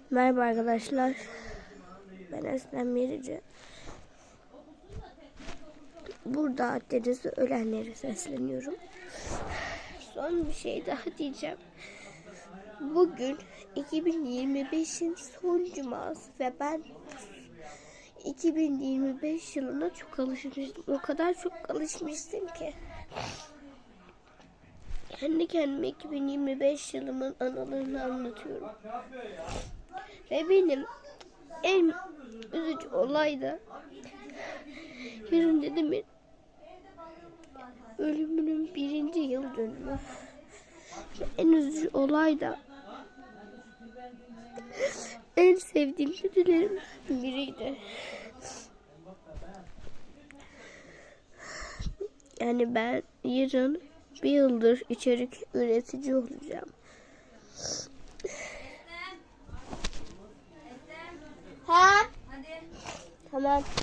Merhaba arkadaşlar. Ben Eslem Yerici. Burada denizde ölenlere sesleniyorum. Son bir şey daha diyeceğim. Bugün 2025'in son cuması ve ben 2025 yılına çok alışmıştım. O kadar çok alışmıştım ki. Kendi kendime 2025 yılımın anılarını anlatıyorum. Ve benim en üzücü olay da yarın dedemin ölümünün 1. yıl dönümü. En üzücü olay da en sevdiğim dedelerimden biriydi. Yani ben yarın 1 yıldır içerik üretici olacağım. Ha? Hadi. Tamam.